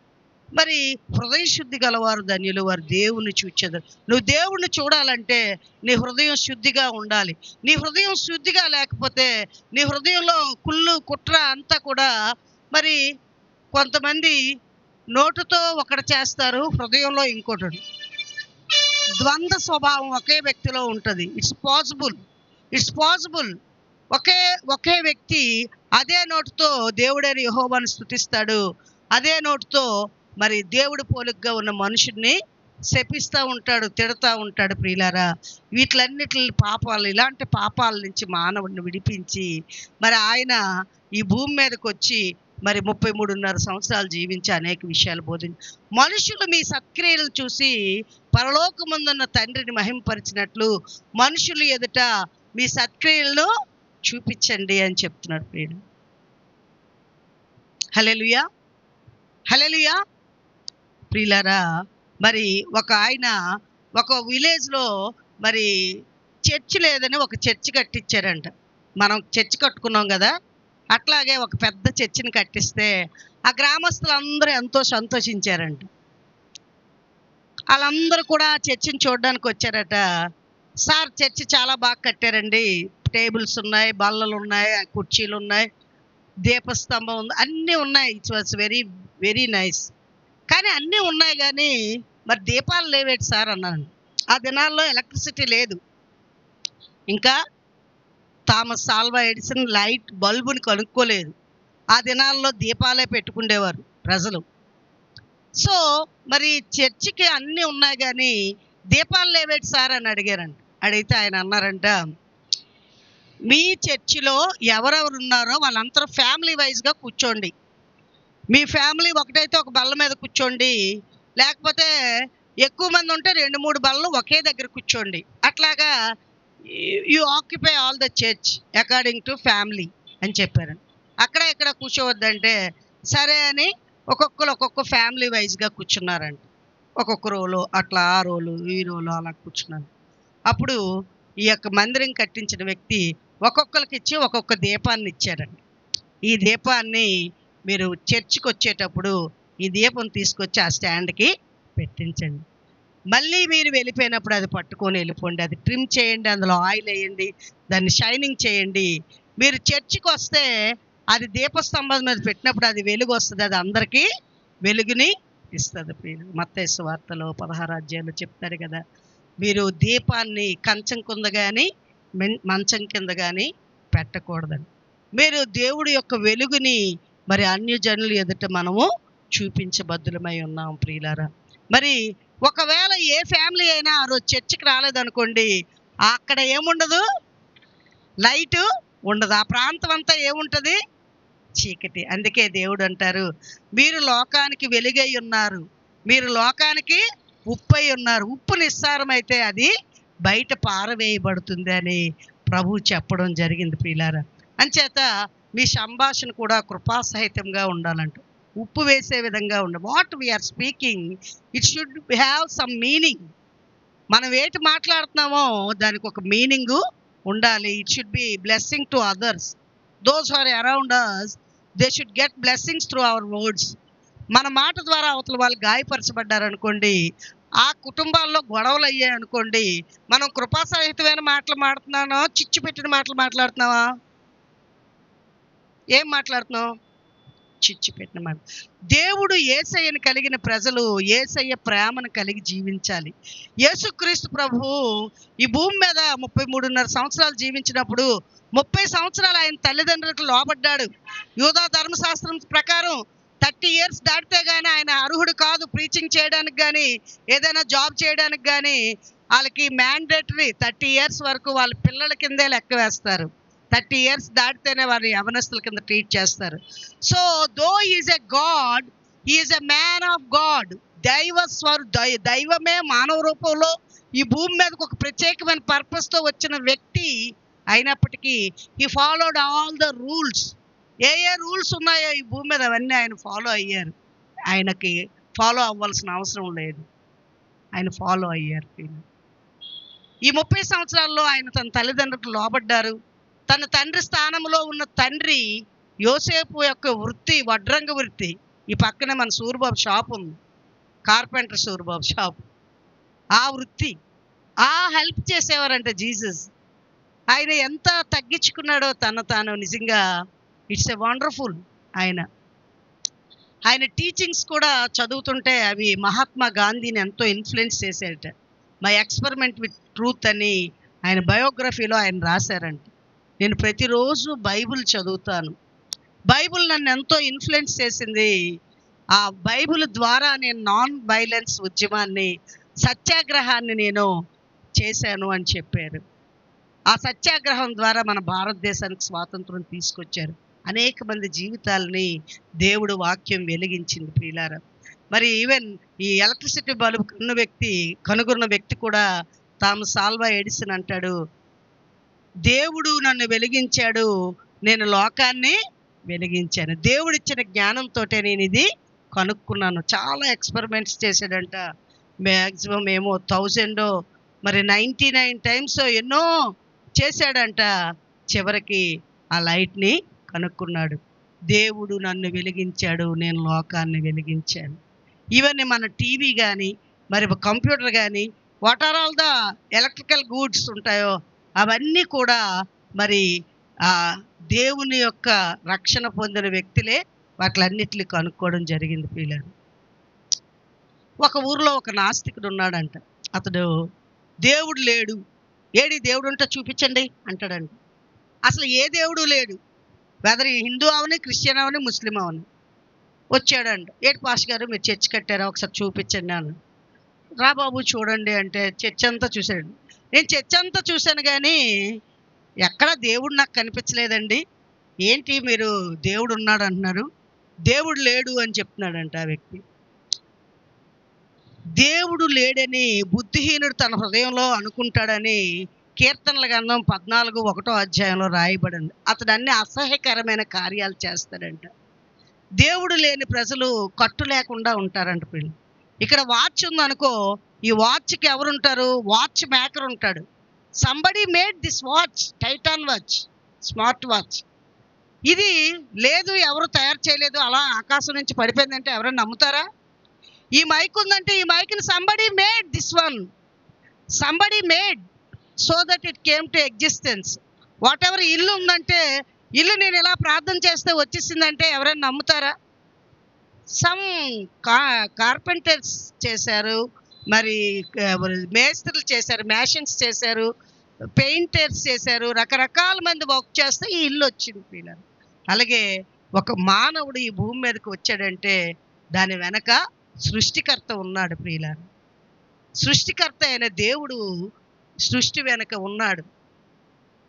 మరి హృదయ శుద్ధి గలవారు ధన్యులు, వారు దేవుని చూచెదరు. నువ్వు దేవుణ్ణి చూడాలంటే నీ హృదయం శుద్ధిగా ఉండాలి. నీ హృదయం శుద్ధిగా లేకపోతే నీ హృదయంలో కుళ్ళు కుట్ర అంతా కూడా, మరి కొంతమంది నోటుతో ఒకటి చేస్తారు, హృదయంలో ఇంకోటి. ద్వంద్వ స్వభావం ఒకే వ్యక్తిలో ఉంటుంది. It's possible. ఒకే వ్యక్తి అదే నోటుతో దేవుడైన యెహోవాను స్తుతిస్తాడు, అదే నోటుతో మరి దేవుడి పోలికగా ఉన్న మనుషుడిని శపిస్తూ ఉంటాడు, తిడతా ఉంటాడు. ప్రియులారా, వీటిలన్నిటి పాపాలు, ఇలాంటి పాపాల నుంచి మానవుడిని విడిపించి మరి ఆయన ఈ భూమి మీదకి వచ్చి మరి 33.5 సంవత్సరాలు జీవించి అనేక విషయాలు బోధించి, మనుషులు మీ సత్క్రియలను చూసి పరలోకమందున్న తండ్రిని మహిమపరిచినట్లు మనుషులు ఎదుట మీ సత్క్రియలను చూపించండి అని చెప్తున్నాడు. ప్రియుడు, హల్లెలూయా, హల్లెలూయా. ప్రియులారా, మరి ఒక విలేజ్లో మరి చర్చి లేదని ఒక చర్చి కట్టించారంట. మనం చర్చి కట్టుకున్నాం కదా, అట్లాగే ఒక పెద్ద చర్చిని కట్టిస్తే ఆ గ్రామస్తులందరూ ఎంతో సంతోషించారంట. వాళ్ళందరూ కూడా చర్చిని చూడడానికి వచ్చారట. సార్, చర్చి చాలా బాగా కట్టారండి, టేబుల్స్ ఉన్నాయి, బల్లలు ఉన్నాయి, కుర్చీలు ఉన్నాయి, దీపస్తంభం ఉంది, అన్నీ ఉన్నాయి. It's was very very nice. కానీ అన్నీ ఉన్నాయి, కానీ మరి దీపాలు లేవేటి సార్ అన్నాను. ఆ దినాల్లో ఎలక్ట్రిసిటీ లేదు. ఇంకా థామస్ ఆల్వా ఎడిసన్ లైట్ బల్బుని కనుక్కోలేదు. ఆ దినాల్లో దీపాలే పెట్టుకుండేవారు ప్రజలు. సో మరి చర్చికి అన్నీ ఉన్నాయి, కానీ దీపాలు లేవేటి సార్ అని అడిగారంట. అడిగితే ఆయన అన్నారంట, మీ చర్చిలో ఎవరెవరు ఉన్నారో వాళ్ళందరూ ఫ్యామిలీ వైజ్గా కూర్చోండి. మీ ఫ్యామిలీ ఒకటైతే ఒక బల్ల మీద కూర్చోండి, లేకపోతే ఎక్కువ మంది ఉంటే 2-3 బల్లలు ఒకే దగ్గర కూర్చోండి. అట్లాగా you occupy all the church according to family అని చెప్పారు. అక్కడ ఇక్కడ కూర్చోవద్దంటే సరే అని ఒక్కొక్క ఫ్యామిలీ వైజ్గా కూర్చున్నారంట. ఒక్కొక్క రోలు అట్లా, ఆ రోలు ఈ రోలు అలా కూర్చున్నారు. అప్పుడు ఈ యొక్క మందిరం కట్టించిన వ్యక్తి ఒక్కొక్కరికి ఇచ్చి ఒక్కొక్క దీపాన్ని ఇచ్చారండి. ఈ దీపాన్ని మీరు చర్చికి వచ్చేటప్పుడు ఈ దీపం తీసుకొచ్చి ఆ స్టాండ్కి పెట్టించండి. మళ్ళీ మీరు వెళ్ళిపోయినప్పుడు అది పట్టుకొని వెళ్ళిపోండి. అది ట్రిమ్ చేయండి, అందులో ఆయిల్ వేయండి, దాన్ని షైనింగ్ చేయండి. మీరు చర్చికి వస్తే అది దీపస్తంభం మీద పెట్టినప్పుడు అది వెలుగు వస్తుంది, అది అందరికీ వెలుగుని ఇస్తుంది. మత్తయి సువార్తలో 16 అధ్యాయంలో చెప్తారు కదా, మీరు దీపాన్ని కంచం కింద కానీ మంచం కింద కానీ పెట్టకూడదని. మీరు దేవుడి యొక్క వెలుగుని మరి అన్యజనులు ఎదుట మనము చూపించబద్దులమై ఉన్నాం. ప్రియులారా, మరి ఒకవేళ ఏ ఫ్యామిలీ అయినా ఆ రోజు చర్చికి రాలేదనుకోండి, అక్కడ ఏముండదు, లైటు ఉండదు. ఆ ప్రాంతం అంతా ఏముంటుంది, చీకటి. అందుకే దేవుడు అంటారు, మీరు లోకానికి వెలుగై ఉన్నారు, మీరు లోకానికి ఉప్పై ఉన్నారు. ఉప్పు నిస్సారమైతే అది బయట పారవేయబడుతుంది అని ప్రభువు చెప్పడం జరిగింది. ప్రియులారా, అంచేత మీ సంభాషణ కూడా కృపాసహితంగా ఉండాలంట. ఉప్పు వేసే విధంగా ఉండాలి. What we are speaking it should have some meaning. మనం ఏంటి మాట్లాడుతున్నామో దానికి ఒక మీనింగు ఉండాలి. It should be blessing to others. Those are around us they should get blessings through our words. మన మాట ద్వారా అవతల వాళ్ళు గాయపరచబడ్డారనుకోండి, ఆ కుటుంబాల్లో గొడవలు అయ్యాయి అనుకోండి, మనం కృపాసహితమైన మాటలు మాట్లాడుతున్నానో చిచ్చు పెట్టిన మాటలు మాట్లాడుతున్నావా? ఏం మాట్లాడుతున్నావు? చిచ్చు పెట్టిన మాట. దేవుడు యేసయ్యను కలిగిన ప్రజలు యేసయ్య ప్రేమను కలిగి జీవించాలి. యేసుక్రీస్తు ప్రభువు ఈ భూమి మీద 33.5 సంవత్సరాలు జీవించినప్పుడు 30 సంవత్సరాలు ఆయన తల్లిదండ్రులకు లోబడ్డాడు. యూదా ధర్మశాస్త్రం ప్రకారం 30 ఇయర్స్ దాటితే కానీ ఆయన అర్హుడు కాదు ప్రీచింగ్ చేయడానికి కానీ ఏదైనా జాబ్ చేయడానికి కానీ. వాళ్ళకి మ్యాండేటరీ 30 ఇయర్స్ వరకు వాళ్ళ పిల్లల కిందే లెక్క వేస్తారు. 30 ఇయర్స్ దాటితేనే వారిని యవనస్తుల కింద ట్రీట్ చేస్తారు. So though is a God, is a man of God. దైవమే మానవ రూపంలో ఈ భూమి మీదకి ఒక ప్రత్యేకమైన పర్పస్తో వచ్చిన వ్యక్తి అయినప్పటికీ he followed all the rules. A rules ఉన్నాయో ఈ భూమి మీద అవన్నీ ఆయన ఫాలో అయ్యారు. ఆయనకి ఫాలో అవ్వాల్సిన అవసరం లేదు, ఆయన ఫాలో అయ్యారు. ఈ 30 సంవత్సరాల్లో ఆయన తన తల్లిదండ్రులకు లోబడ్డారు. తన తండ్రి స్థానంలో ఉన్న తండ్రి యోసేపు యొక్క వృత్తి వడ్రంగ వృత్తి. ఈ పక్కనే మన సూరిబాబు షాప్ ఉంది, కార్పెంటర్ సూరిబాబు షాప్. ఆ వృత్తి హెల్ప్ చేసేవారంట జీసస్. ఆయన ఎంత తగ్గించుకున్నాడో తాను నిజంగా ఇట్స్ ఎ వండర్ఫుల్. ఆయన టీచింగ్స్ కూడా చదువుతుంటే అవి మహాత్మా గాంధీని ఎంతో ఇన్ఫ్లుయెన్స్ చేశారట. మై ఎక్స్పెరిమెంట్ విత్ ట్రూత్ అని ఆయన బయోగ్రఫీలో ఆయన రాశారంట. నేను ప్రతిరోజు బైబిల్ చదువుతాను. బైబిల్ నన్ను ఎంతో ఇన్ఫ్లుయెన్స్ చేసింది. ఆ బైబిల్ ద్వారా నేను నాన్ వైలెన్స్ ఉద్యమాన్ని, సత్యాగ్రహాన్ని నేను చేశాను అని చెప్పారు. ఆ సత్యాగ్రహం ద్వారా మన భారతదేశానికి స్వాతంత్రం తీసుకొచ్చారు. అనేక మంది జీవితాలని దేవుడు వాక్యం వెలిగించింది ప్రియులారా. మరి ఈవెన్ ఈ ఎలక్ట్రిసిటీ బల్బు కనుగొన్న వ్యక్తి కూడా థామస్ ఆల్వా ఎడిసన్ అంటాడు, దేవుడు నన్ను వెలిగించాడు, నేను లోకాన్ని వెలిగించాను. దేవుడిచ్చిన జ్ఞానంతో నేను ఇది కనుక్కున్నాను. చాలా ఎక్స్పెరిమెంట్స్ చేశాడంట. మ్యాక్సిమం ఏమో 1000 మరి 99 టైమ్స్ ఎన్నో చేశాడంట. చివరికి ఆ లైట్ని కనుక్కున్నాడు. దేవుడు నన్ను వెలిగించాడు, నేను లోకాన్ని వెలిగించాను. ఇవన్నీ మన టీవీ కానీ మరి కంప్యూటర్ కానీ what are all the electrical goods ఉంటాయో అవన్నీ కూడా మరి దేవుని యొక్క రక్షణ పొందిన వ్యక్తులే వాటిలన్నిటిని కనుక్కోవడం జరిగింది పిల్లలు. ఒక ఊరిలో ఒక నాస్తికుడు ఉన్నాడంట. అతడు దేవుడు లేడు, ఏడి దేవుడు ఉంటే చూపించండి అంటాడంట. అసలు ఏ దేవుడు లేడు, వెదర్ హిందూ అవని, క్రిస్టియన్ అవని, ముస్లిం అవని. వచ్చాడంట, ఏడు పాస్ గారు మీరు చర్చ్ కట్టారా, ఒకసారి చూపించండి అన్న. రా బాబు చూడండి అంటే చర్చ్ అంతా చూశాడు. నేను చర్చ్ అంతా చూశాను కానీ ఎక్కడ దేవుడు నాకు కనిపించలేదండి. ఏంటి మీరు దేవుడు ఉన్నాడు అంటున్నారు, దేవుడు లేడు అని చెప్తున్నాడంట ఆ వ్యక్తి. దేవుడు లేడని బుద్ధిహీనుడు తన హృదయంలో అనుకుంటాడని కీర్తనల గ్రంథం 14:1 రాయబడింది. అతడు అన్ని అసహ్యకరమైన కార్యాలు చేస్తాడంట. దేవుడు లేని ప్రజలు కట్టు లేకుండా ఉంటారంట పిల్లలు. ఇక్కడ వాచ్ ఉందనుకో, ఈ వాచ్కి ఎవరుంటారు, వాచ్ మేకర్ ఉంటాడు. Somebody made this watch, Titan watch, smart watch. ఇది లేదు, ఎవరు తయారు చేయలేదు, అలా ఆకాశం నుంచి పడిపోయిందంటే ఎవరైనా నమ్ముతారా? ఈ మైక్ ఉందంటే ఈ మైక్ని somebody made this one, somebody made so that it came to existence. Whatever ఇల్లు ఉందంటే ఇల్లు నేను ఇలా ప్రార్థన చేస్తే వచ్చేసిందంటే ఎవరైనా నమ్ముతారా? సమ్ కార్పెంటర్స్ చేశారు, మరి మేస్త్రులు చేశారు, మ్యాషన్స్ చేశారు, పెయింటర్స్ చేశారు, రకరకాల మంది వర్క్ చేస్తే ఈ ఇల్లు వచ్చింది పిల్లలు. అలాగే ఒక మానవుడు ఈ భూమి మీదకి వచ్చాడంటే దాని వెనక సృష్టికర్త ఉన్నాడు ప్రియులారా. సృష్టికర్త అయిన దేవుడు సృష్టి వెనక ఉన్నాడు.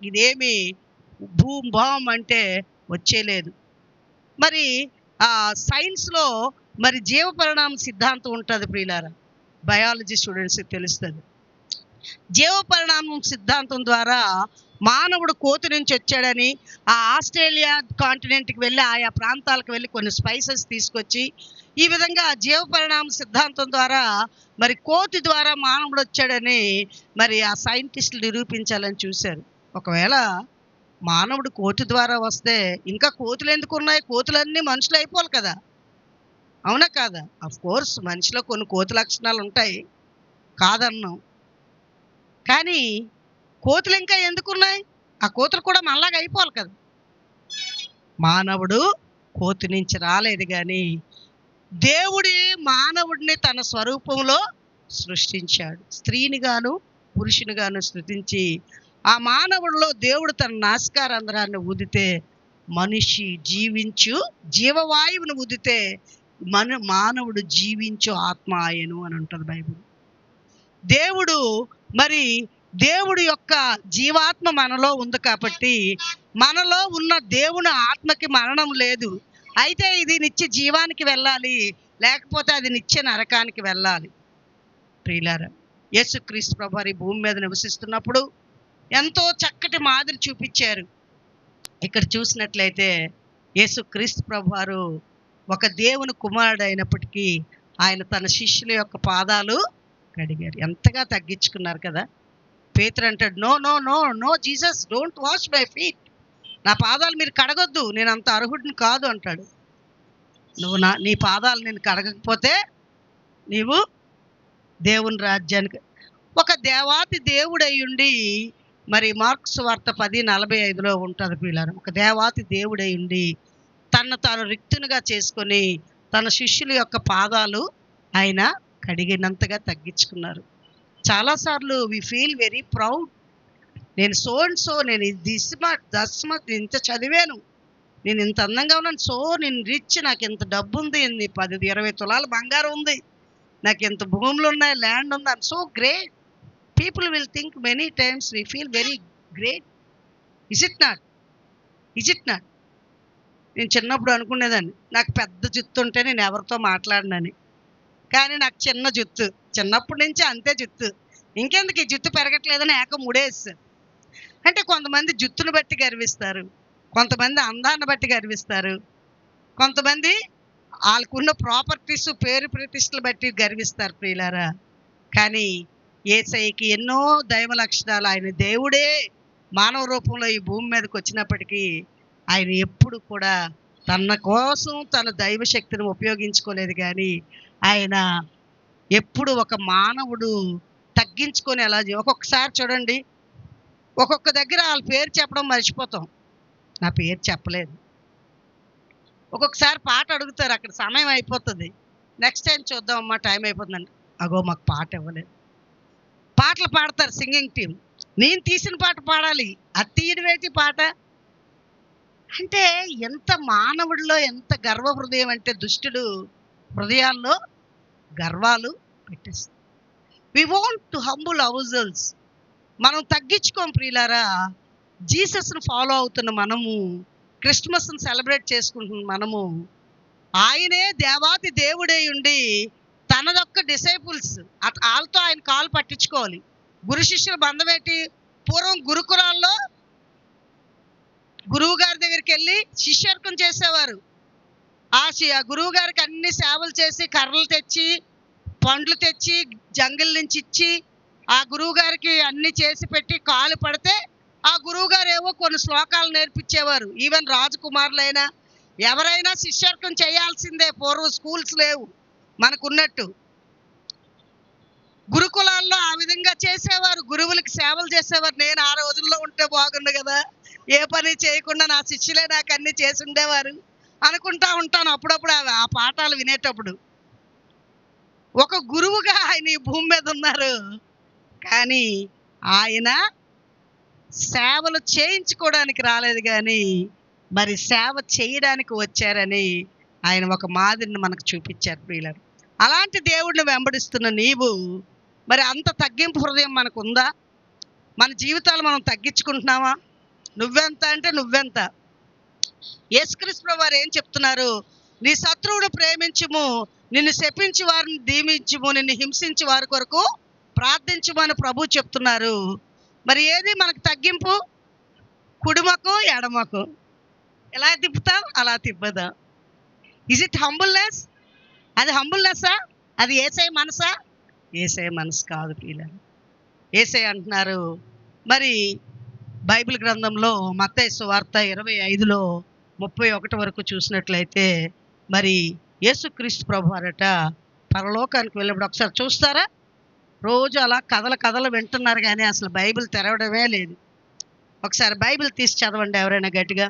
ఇదేమి భూమ్ బామ్ అంటే వచ్చేలేదు. మరి సైన్స్లో మరి జీవ పరిణామ సిద్ధాంతం ఉంటుంది ప్రియులారా. బయాలజీ స్టూడెంట్స్కి తెలుస్తుంది. జీవ పరిణామం సిద్ధాంతం ద్వారా మానవుడు కోతి నుంచి వచ్చాడని ఆ ఆస్ట్రేలియా కాంటినెంట్కి వెళ్ళి ఆయా ప్రాంతాలకు వెళ్ళి కొన్ని స్పైసెస్ తీసుకొచ్చి ఈ విధంగా జీవ పరిణామ సిద్ధాంతం ద్వారా మరి కోతి ద్వారా మానవుడు వచ్చాడని మరి ఆ సైంటిస్టులు నిరూపించాలని చూశారు. ఒకవేళ మానవుడు కోతి ద్వారా వస్తే ఇంకా కోతులు ఎందుకు ఉన్నాయి? కోతులన్నీ మనుషులు అయిపోవాలి కదా, అవునా కాదా? అఫ్ కోర్స్ మనిషిలో కొన్ని కోతి లక్షణాలు ఉంటాయి, కాదన్నాం. కానీ కోతులు ఇంకా ఎందుకున్నాయి? ఆ కోతులు కూడా మనలాగా అయిపోవాలి కదా. మానవుడు కోతి నుంచి రాలేదు, కానీ దేవుడే మానవుడిని తన స్వరూపంలో సృష్టించాడు. స్త్రీని గాను పురుషుని గాను సృష్టించి ఆ మానవుడిలో దేవుడు తన నాసికారంధ్రాన్ని ఊదితే మనిషి జీవించు జీవవాయువును ఊదితే మానవుడు జీవించు ఆత్మ ఆయను అని ఉంటుంది బైబిల్. దేవుడు మరి దేవుడి యొక్క జీవాత్మ మనలో ఉంది కాబట్టి మనలో ఉన్న దేవుని ఆత్మకి మరణం లేదు. అయితే ఇది నిత్య జీవానికి వెళ్ళాలి, లేకపోతే అది నిత్య నరకానికి వెళ్ళాలి. ప్రియులారా, యేసుక్రీస్తు ప్రభువారు భూమి మీద నివసిస్తున్నప్పుడు ఎంతో చక్కటి మాదిరి చూపించారు. ఇక్కడ చూసినట్లయితే యేసుక్రీస్తు ప్రభువారు ఒక దేవుని కుమారుడు అయినప్పటికీ ఆయన తన శిష్యుల యొక్క పాదాలు కడిగారు. ఎంతగా తగ్గించుకున్నారు కదా. పేతురు అంటాడు, no no no no Jesus, don't wash my feet. నా పాదాలు మీరు కడగొద్దు, నేను అంత అర్హుడిని కాదు అంటాడు. నువ్వు నీ పాదాలు నేను కడగకపోతే నీవు దేవుని రాజ్యానికి. ఒక దేవాతి దేవుడై ఉండి, మరి మార్క్స్ వార్త 10:45 ఉంటుంది పిల్లలు. ఒక దేవాతి దేవుడై ఉండి తను తాను రిక్తునిగా చేసుకొని తన శిష్యుల యొక్క పాదాలు ఆయన కడిగినంతగా తగ్గించుకున్నారు. చాలాసార్లు వి ఫీల్ వెరీ ప్రౌడ్. నేను సో అండ్ సో, నేను దస్మత్ ఇంత చదివాను, నేను ఇంత అందంగా ఉన్నాను, సో నేను రిచ్, నాకు ఇంత డబ్బు ఉంది, 10-20 తులాల బంగారం ఉంది, నాకు ఇంత భూములు ఉన్నాయి, ల్యాండ్ ఉంది, I'm so great. People will think many times we feel very great. Is it not? నేను చిన్నప్పుడు అనుకునేదాన్ని నాకు పెద్ద జుత్తు ఉంటే నేను ఎవరితో మాట్లాడినని, కానీ నాకు చిన్న జుత్తు, చిన్నప్పటి నుంచి అంతే జుత్తు, ఇంకెందుకు ఈ జుత్తు పెరగట్లేదని ముడేస్తారు. అంటే కొంతమంది జుత్తును బట్టి గర్విస్తారు, కొంతమంది అందాన్ని బట్టి గర్విస్తారు, కొంతమంది వాళ్ళకున్న ప్రాపర్టీస్ పేరు ప్రతిష్టలు బట్టి గర్విస్తారు ప్రియులారా. కానీ యేసయ్యకి ఎన్నో దైవ లక్షణాలు, ఆయన దేవుడే మానవ రూపంలో ఈ భూమి మీదకి వచ్చినప్పటికీ ఆయన ఎప్పుడు కూడా తన కోసం తన దైవ శక్తిని ఉపయోగించుకోలేదు. కానీ ఆయన ఎప్పుడు ఒక మానవుడు తగ్గించుకొని ఎలా ఒక్కొక్కసారి చూడండి, ఒక్కొక్క దగ్గర వాళ్ళ పేరు చెప్పడం మర్చిపోతాం, నా పేరు చెప్పలేదు. ఒక్కొక్కసారి పాట అడుగుతారు, అక్కడ సమయం అయిపోతుంది, నెక్స్ట్ టైం చూద్దాం అమ్మా టైం అయిపోతుందండి, అగో మాకు పాట ఇవ్వలేదు. పాటలు పాడతారు సింగింగ్ టీం, నేను తీసిన పాట పాడాలి, అది తీయడమేంటి పాట అంటే. ఎంత మానవుడిలో ఎంత గర్వ హృదయం అంటే, దుష్టుడు హృదయాల్లో గర్వాలు పెట్టేస్తాడు. We want to humble our. మనం తగ్గించుకోం ప్రియులారా. జీసస్ను ఫాలో అవుతున్న మనము, క్రిస్మస్ను సెలబ్రేట్ చేసుకుంటున్న మనము, ఆయనే దేవాతి దేవుడై ఉండి తనదొక్క డిసైపుల్స్ వాళ్ళతో ఆయన కాలు పట్టించుకోవాలి. గురు శిష్యుల బంధం ఏంటి? పూర్వం గురుకులాల్లో గురువు గారి దగ్గరికి వెళ్ళి శిష్యర్కం చేసేవారు. ఆ గురువు గారికి అన్ని సేవలు చేసి, కర్రలు తెచ్చి, పండ్లు తెచ్చి, జంగిల్ నుంచి ఇచ్చి, ఆ గురువు గారికి అన్ని చేసి పెట్టి కాలు పడితే ఆ గురువు గారు ఏవో కొన్ని శ్లోకాలు నేర్పించేవారు. ఈవెన్ రాజకుమారులైనా ఎవరైనా శిష్యర్కం చేయాల్సిందే. పూర్వం స్కూల్స్ లేవు మనకున్నట్టు. గురుకులాల్లో ఆ విధంగా చేసేవారు, గురువులకి సేవలు చేసేవారు. నేను ఆ రోజుల్లో ఉంటే బాగుండు కదా, ఏ పని చేయకుండా నా శిష్యులే నాకు అన్ని చేసి ఉండేవారు అనుకుంటా ఉంటాను అప్పుడప్పుడు ఆ పాఠాలు వినేటప్పుడు. ఒక గురువుగా ఆయన ఈ భూమి మీద ఉన్నారు, కానీ ఆయన సేవలు చేయించుకోవడానికి రాలేదు, కానీ మరి సేవ చేయడానికి వచ్చారని ఆయన ఒక మాదిరిని మనకు చూపించారు ప్రియులారు. అలాంటి దేవుడిని వెంబడిస్తున్న నీవు మరి అంత తగ్గింపు హృదయం మనకు ఉందా? మన జీవితాలు మనం తగ్గించుకుంటున్నావా? నువ్వెంత అంటే నువ్వెంత? యేసుక్రీస్తు ప్రభువు వారు ఏం చెప్తున్నారు? నీ శత్రువును ప్రేమించుము, నిన్ను శపించి వారిని దీవించుము, నిన్ను హింసించి వారి కొరకు ప్రార్థించుమని ప్రభు చెప్తున్నారు. మరి ఏది మనకు తగ్గింపు? కుడిమకు ఎడమకు ఎలా తిప్పుతాం అలా తిప్పుదాం. Is it humbleness? అది హంబుల్నెస్సా? అది యేసయ్య మనసా? యేసయ్య మనసు కాదు పిల్లలు. యేసయ్య అంటున్నారు మరి బైబిల్ గ్రంథంలో మత్తయి సువార్త 25:31 వరకు చూసినట్లయితే మరి యేసుక్రీస్తు ప్రభువారట పరలోకానికి వెళ్ళినప్పుడు, ఒకసారి చూస్తారా? రోజు అలా కథలు వింటున్నారు కానీ అసలు బైబిల్ తెరవడమే లేదు. ఒకసారి బైబిల్ తీసి చదవండి ఎవరైనా గట్టిగా.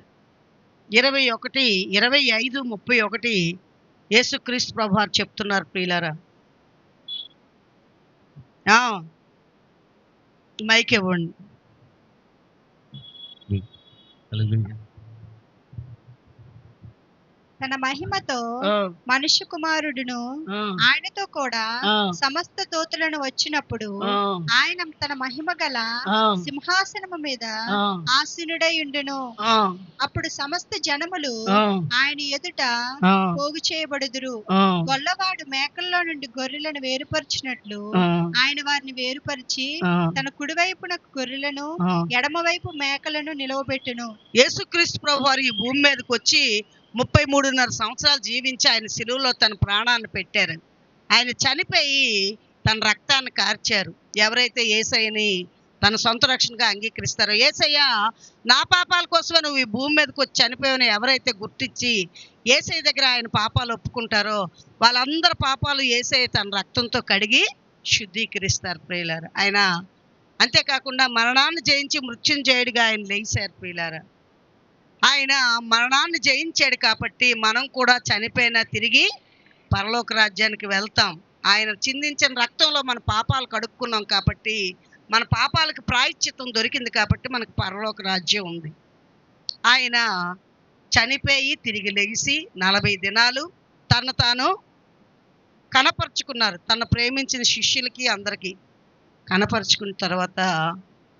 25:31 యేసుక్రీస్తు ప్రభువారు చెప్తున్నారు ప్రియులారా. మైక్ ఇవ్వండి. తన మహిమతో మనుష్య కుమారుడును ఆయనతో కూడా సమస్త దూతలను వచ్చినప్పుడు ఆయన తన మహిమ గల సింహాసనము మీద ఆసీనుడై ఉండును. అప్పుడు సమస్త జనములు ఆయన ఎదుట పోగు చేయబడుదురు. గొల్లవాడు మేకల్లో నుండి గొర్రెలను వేరుపరిచినట్లు ఆయన వారిని వేరుపరిచి తన కుడివైపున గొర్రెలను ఎడమవైపు మేకలను నిలవబెట్టును. యేసుక్రీస్తు ప్రభువారు ఈ భూమి మీదకి వచ్చి 33.5 సంవత్సరాలు జీవించి ఆయన శిలువలో తన ప్రాణాన్ని పెట్టారు. ఆయన చనిపోయి తన రక్తాన్ని కార్చారు. ఎవరైతే యేసయ్యని తన సొంత రక్షణగా అంగీకరిస్తారో, యేసయ్య నా పాపాల కోసమే నువ్వు ఈ భూమి మీదకి వచ్చి చనిపోయావని ఎవరైతే గుర్తించి యేసయ్య దగ్గర ఆయన పాపాలు ఒప్పుకుంటారో వాళ్ళందరి పాపాలు యేసయ్య తన రక్తంతో కడిగి శుద్ధీకరిస్తారు ప్రియులారా. ఆయన అంతేకాకుండా మరణాన్ని జయించి మృత్యుంజయుడిగా ఆయన లేచారు ప్రియులారా. ఆయన మరణాన్ని జయించాడు కాబట్టి మనం కూడా చనిపోయినా తిరిగి పరలోక రాజ్యానికి వెళ్తాం. ఆయన చిందించిన రక్తంలో మన పాపాలు కడుక్కున్నాం కాబట్టి, మన పాపాలకు ప్రాయశ్చిత్తం దొరికింది కాబట్టి మనకు పరలోక రాజ్యం ఉంది. ఆయన చనిపోయి తిరిగి లెగిసి 40 దినాలు తను తాను కనపరుచుకున్నారు. తను ప్రేమించిన శిష్యులకి అందరికీ కనపరుచుకున్న తర్వాత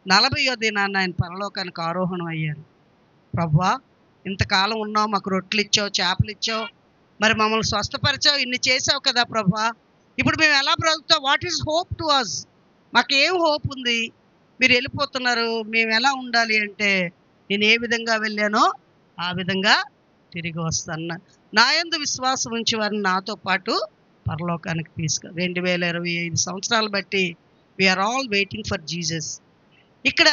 40వ దినాన్ని ఆయన పరలోకానికి ఆరోహణం అయ్యారు. ప్రభువా, ఇంతకాలం ఉన్నావు, మాకు రొట్టెలు ఇచ్చావు, చేపలు ఇచ్చావు, మరి మమ్మల్ని స్వస్థపరిచావు, ఇన్ని చేసావు కదా ప్రభువా, ఇప్పుడు మేము ఎలా బ్రతుకుతాం? What is hope to us? మాకు ఏం హోప్ ఉంది? మీరు వెళ్ళిపోతున్నారు, మేము ఎలా ఉండాలి అంటే, నేను ఏ విధంగా వెళ్ళానో ఆ విధంగా తిరిగి వస్తాను. నా యందు విశ్వాసం ఉంచి వారిని నాతో పాటు పరలోకానికి 2025 సంవత్సరాలు బట్టి we are all waiting for Jesus. ఇక్కడ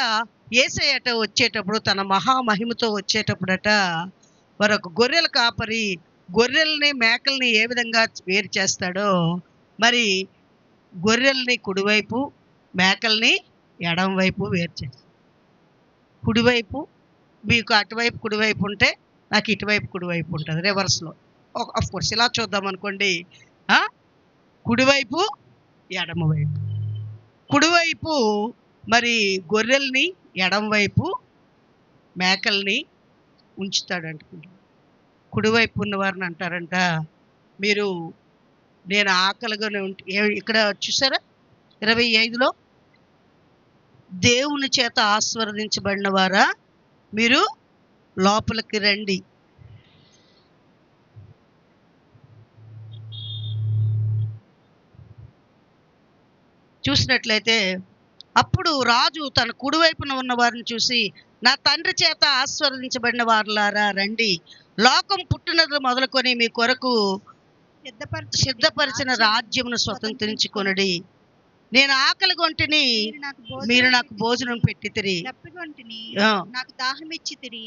యేసయ్య వచ్చేటప్పుడు తన మహామహిమతో వచ్చేటప్పుడట మరొక గొర్రెల కాపరి గొర్రెల్ని మేకల్ని ఏ విధంగా వేరు చేస్తాడో, మరి గొర్రెల్ని కుడివైపు మేకల్ని ఎడం వైపు వేరు చేస్తాడు. కుడివైపు మీకు అటువైపు కుడివైపు ఉంటే నాకు ఇటువైపు కుడివైపు ఉంటుంది, రివర్స్లో. ఆఫ్ కోర్స్ ఇలా చూద్దాం అనుకోండి, కుడివైపు ఎడమవైపు. కుడివైపు మరి గొర్రెల్ని, ఎడంవైపు మేకల్ని ఉంచుతాడంట. కుడివైపు ఉన్నవారిని అంటారంట, మీరు నేను ఆకలిగానే ఇక్కడ చూసారా 25లో, దేవుని చేత ఆశీర్వదించబడిన వారా మీరు లోపలికి రండి. చూసినట్లయితే అప్పుడు రాజు తన కుడివైపున ఉన్న వారిని చూసి, నా తండ్రి చేత ఆశీర్వదించబడిన వారులారా రండి, లోకం పుట్టినది మొదలుకొని మీ కొరకు సిద్ధపరిచిన రాజ్యమును స్వతంత్రించుకొనుడి. నేను ఆకలి గొంటిని, మీరు నాకు భోజనం పెట్టితిరి, నాకు దాహం ఇచ్చితిరి,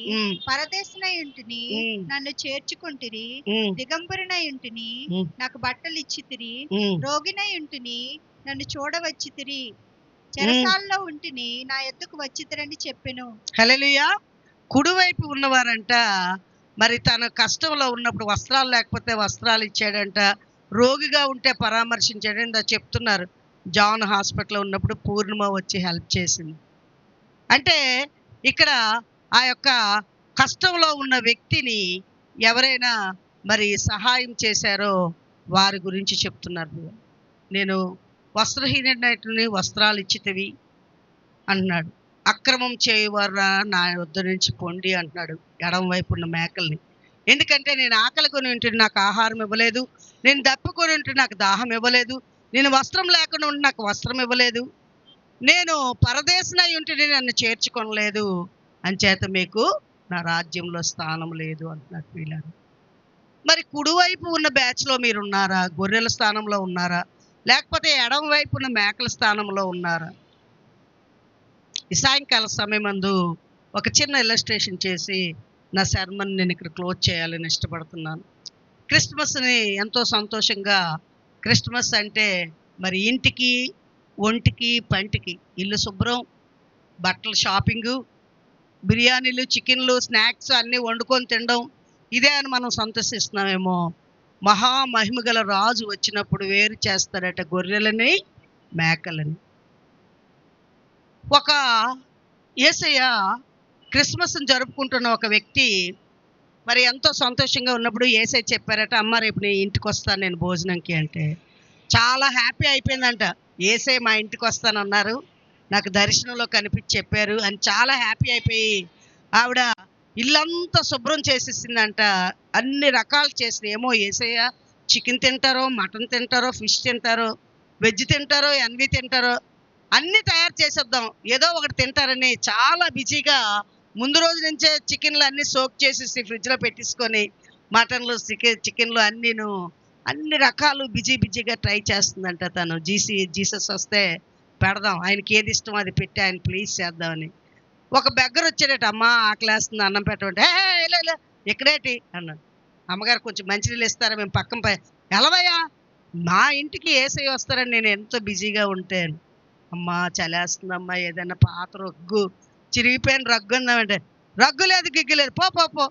పరదేశినై ఉంటిని, నన్ను చేర్చుకుంటిరి, దిగంబరినై ఉంటిని, నాకు బట్టలు ఇచ్చితిరి, రోగినై ఉంటిని, నన్ను చూడవచ్చితిరి, చెరసాల్లో ఉంటిని, నా ఎద్దుకు వచ్చితిరని చెప్పెను. హల్లెలూయా. కుడివైపు ఉన్నవారంట మరి తన కష్టంలో ఉన్నప్పుడు వస్త్రాలు లేకపోతే వస్త్రాలు ఇచ్చాడంట, రోగిగా ఉంటే పరామర్శించాడంట. చెప్తున్నారు, జాన్ హాస్పిటల్లో ఉన్నప్పుడు పూర్ణిమ వచ్చి హెల్ప్ చేసింది. అంటే ఇక్కడ ఆ యొక్క కష్టంలో ఉన్న వ్యక్తిని ఎవరైనా మరి సహాయం చేశారో వారి గురించి చెప్తున్నారు. నేను వస్త్రహీనుడిని వస్త్రాలు ఇచ్చితివి అన్నాడు. అక్రమం చేయువారు నా వద్ద నుంచి పొండి అంటున్నాడు ఎడం వైపు ఉన్న మేకల్ని. ఎందుకంటే నేను ఆకలి కొని ఉంటే నాకు ఆహారం ఇవ్వలేదు, నేను దప్పుకొని ఉంటే నాకు దాహం ఇవ్వలేదు, నేను వస్త్రం లేకుండా ఉంటే నాకు వస్త్రం ఇవ్వలేదు, నేను పరదేశినై ఉంటే నన్ను చేర్చుకొనలేదు, అంచేత మీకు నా రాజ్యంలో స్థానం లేదు అంటున్నారు ప్రియులారా. మరి కుడివైపు ఉన్న బ్యాచ్లో మీరు ఉన్నారా? గొర్రెల స్థానంలో ఉన్నారా? లేకపోతే ఎడమ వైపు ఉన్న మేకల స్థానంలో ఉన్నారా? ఈ సాయంకాల సమయమందు ఒక చిన్న ఇల్లస్ట్రేషన్ చేసి నా సెర్మన్ నేను ఇక్కడ క్లోజ్ చేయాలని ఇష్టపడుతున్నాను. క్రిస్మస్ని ఎంతో సంతోషంగా, క్రిస్మస్ అంటే మరి ఇంటికి, ఒంటికి, పంటికి ఇల్లు శుభ్రం, బట్టలు షాపింగు, బిర్యానీలు, చికెన్లు, స్నాక్స్ అన్నీ వండుకొని తినడం, ఇదే అని మనం సంతోషిస్తున్నామేమో. మహామహిమగల రాజు వచ్చినప్పుడు వేరు చేస్తాడట గొర్రెలని, మేకలని. ఒక యేసయ్య క్రిస్మస్ని జరుపుకుంటున్న ఒక వ్యక్తి మరి ఎంతో సంతోషంగా ఉన్నప్పుడు యేసయ్య చెప్పారట, అమ్మ రేపు నీ ఇంటికి వస్తాను నేను భోజనంకి అంటే. చాలా హ్యాపీ అయిపోయిందంట. యేసయ్య మా ఇంటికి వస్తానన్నారు, నాకు దర్శనంలో కనిపించి చెప్పారు అని చాలా హ్యాపీ అయిపోయి ఆవిడ ఇల్లంతా శుభ్రం చేసేసిందంట. అన్ని రకాలు చేసింది. ఏమో యేసయ్య చికెన్ తింటారో, మటన్ తింటారో, ఫిష్ తింటారో, వెజ్ తింటారో, ఎన్వి తింటారో, అన్నీ తయారు చేసేద్దాం, ఏదో ఒకటి తింటారని చాలా బిజీగా ముందు రోజు నుంచే చికెన్లు అన్నీ సోక్ చేసేసి ఫ్రిడ్జ్లో పెట్టేసుకొని మటన్లు, చికెన్లు అన్ని రకాలు బిజీగా ట్రై చేస్తుందంట తను. జీసస్ వస్తే పెడదాం, ఆయనకి ఏది ఇష్టం అది పెట్టి ఆయన ప్లీజ్ చేద్దామని. ఒక బెగ్గర వచ్చాడట, అమ్మ ఆకలేస్తుంది అన్నం పెట్టమంటే, లే ఎక్కడేటి అన్నాడు. అమ్మగారు కొంచెం మంచినీళ్ళు ఇస్తారా, మేము పక్కన ఎలవయ్యా, మా ఇంటికి యేసయ్య వస్తారని నేను ఎంతో బిజీగా ఉంటాను. అమ్మా చలేస్తుందమ్మా, ఏదైనా పాత రగ్గు, చిరిగిపోయిన రగ్గు ఉందామంటే, రగ్గు లేదు గిగ్గు లేదు, పో పో పో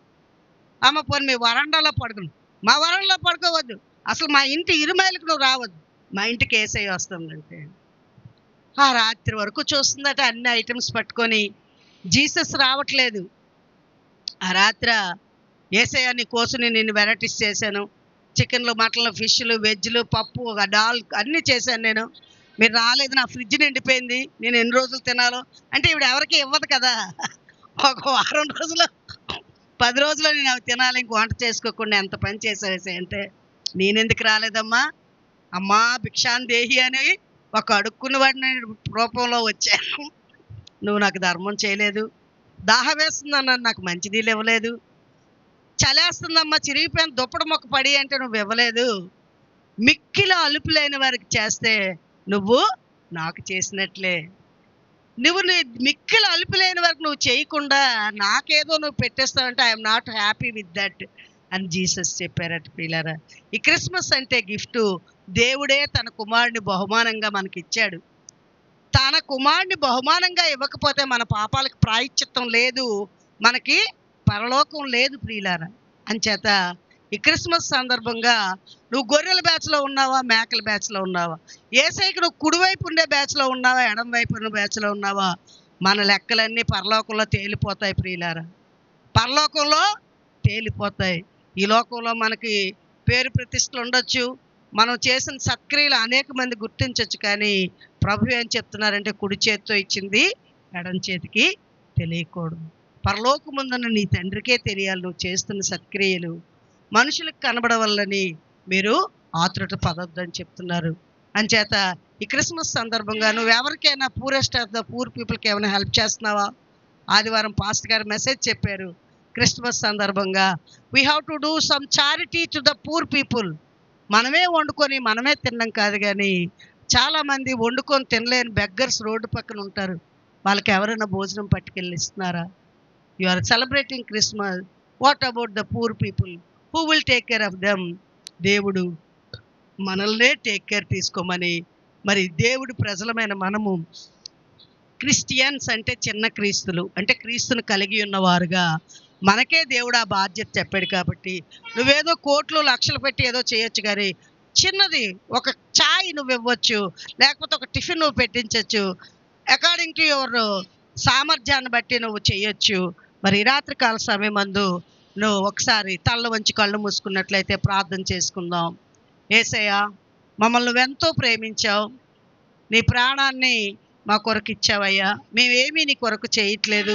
అమ్మ, పోనీ మీ వరండాలో పడుకుని. మా వరండాలో పడుకోవద్దు, అసలు మా ఇంటి ఇరుమైలకు నువ్వు రావద్దు, మా ఇంటికి యేసయ్య వస్తుందంటే. ఆ రాత్రి వరకు చూస్తుందట అన్ని ఐటమ్స్ పట్టుకొని, జీసస్ రావట్లేదు. ఆ రాత్రి యేసయ్య నీ కోసం నేను వెరైటీస్ చేశాను, చికెన్లు, మటన్లు, ఫిష్లు, వెజ్లు, పప్పు, డాల్ అన్నీ చేశాను నేను, మీరు రాలేదు, నా ఫ్రిడ్జ్ నిండిపోయింది, నేను ఎన్ని రోజులు తినాలో అంటే ఇవిడ ఎవరికి ఇవ్వదు కదా. ఒక వారం రోజులు 10 రోజులు నేను అవి తినాలి, ఇంక వంట చేసుకోకుండా ఎంత పని చేసేసి అంటే, నేనెందుకు రాలేదమ్మా, అమ్మా భిక్షాందేహి అని ఒక అడుక్కున్న వాడిని రూపంలో వచ్చాను, నువ్వు నాకు ధర్మం చేయలేదు. దాహం వేస్తుందన్నాను, నాకు మంచినీళ్ళు ఇవ్వలేదు. చలేస్తుందమ్మా, చిరిగిపోయిన దుప్పటి మొక్క పడి అంటే నువ్వు ఇవ్వలేదు. మిక్కిల అలుపు లేని వారికి చేస్తే నువ్వు నాకు చేసినట్లే. నువ్వు మిక్కిల అలుపు లేని వరకు నువ్వు చేయకుండా నాకేదో నువ్వు పెట్టేస్తావంటే I'm not happy with that అని జీసస్ చెప్పారట ప్రియులారా. ఈ క్రిస్మస్ అంటే గిఫ్ట్. దేవుడే తన కుమారుడిని బహుమానంగా మనకి ఇచ్చాడు. తన కుమారుడిని బహుమానంగా ఇవ్వకపోతే మన పాపాలకు ప్రాయశ్చిత్తం లేదు, మనకి పరలోకం లేదు ప్రియులారా. అంచేత ఈ క్రిస్మస్ సందర్భంగా నువ్వు గొర్రెల బ్యాచ్లో ఉన్నావా, మేకల బ్యాచ్లో ఉన్నావా, యేసయ్యకి నువ్వు కుడివైపు ఉండే బ్యాచ్లో ఉన్నావా, ఎడం వైపు ఉండే బ్యాచ్లో ఉన్నావా, మన లెక్కలన్నీ పరలోకంలో తేలిపోతాయి ప్రియులారా. పరలోకంలో తేలిపోతాయి. ఈ లోకంలో మనకి పేరు ప్రతిష్టలు ఉండొచ్చు, మనం చేసిన సత్క్రియలు అనేక మంది గుర్తించవచ్చు, కానీ ప్రభు ఏం చెప్తున్నారంటే కుడి చేతితో ఇచ్చింది ఎడం చేతికి తెలియకూడదు. పరలోకముందున్న నీ తండ్రికే తెలియాలి నువ్వు చేస్తున్న సత్క్రియలు. మనుషులకు కనబడవల్లని మీరు ఆతురత పడొద్దని చెప్తున్నారు. అంచేత ఈ క్రిస్మస్ సందర్భంగా నువ్వు ఎవరికైనా పూరెస్ట్ ఆఫ్ ద పూర్ పీపుల్కి ఏమైనా హెల్ప్ చేస్తున్నావా? ఆదివారం పాస్టర్ గారు మెసేజ్ చెప్పారు, క్రిస్మస్ సందర్భంగా we have to do some charity to the poor people. మనమే వండుకొని మనమే తిన్నాం కాదు, కానీ చాలామంది వండుకొని తినలేని బెగ్గర్స్ రోడ్డు పక్కన ఉంటారు, వాళ్ళకి ఎవరైనా భోజనం పట్టుకెళ్ళి ఇస్తున్నారా? You are celebrating Christmas, what about the poor people, who will take care of them? దేవుడు మనల్నే టేక్ కేర్ తీసుకోమని, మరి దేవుడు ప్రజలమైన మనము క్రిస్టియన్స్ అంటే చిన్న క్రీస్తులు, అంటే క్రీస్తును కలిగి ఉన్నవారుగా మనకే దేవుడు ఆ బాధ్యత చెప్పాడు. కాబట్టి నువ్వేదో కోట్లు లక్షలు పెట్టి ఏదో చేయొచ్చు, కానీ చిన్నది ఒక ఛాయ్ నువ్వు ఇవ్వచ్చు, లేకపోతే ఒక టిఫిన్ నువ్వు పెట్టించవచ్చు, అకార్డింగ్ టు యువర్ సామర్థ్యాన్ని బట్టి నువ్వు చేయొచ్చు. మరి ఈ రాత్రికాల సమయమందు నువ్వు ఒకసారి తల్ల వంచి కళ్ళు మూసుకున్నట్లయితే ప్రార్థన చేసుకుందాం. యేసయ్య, మమ్మల్ని నువ్వెంతో ప్రేమించావు, నీ ప్రాణాన్ని మా కొరకు ఇచ్చావయ్యా, మేమేమీ నీ కొరకు చేయట్లేదు,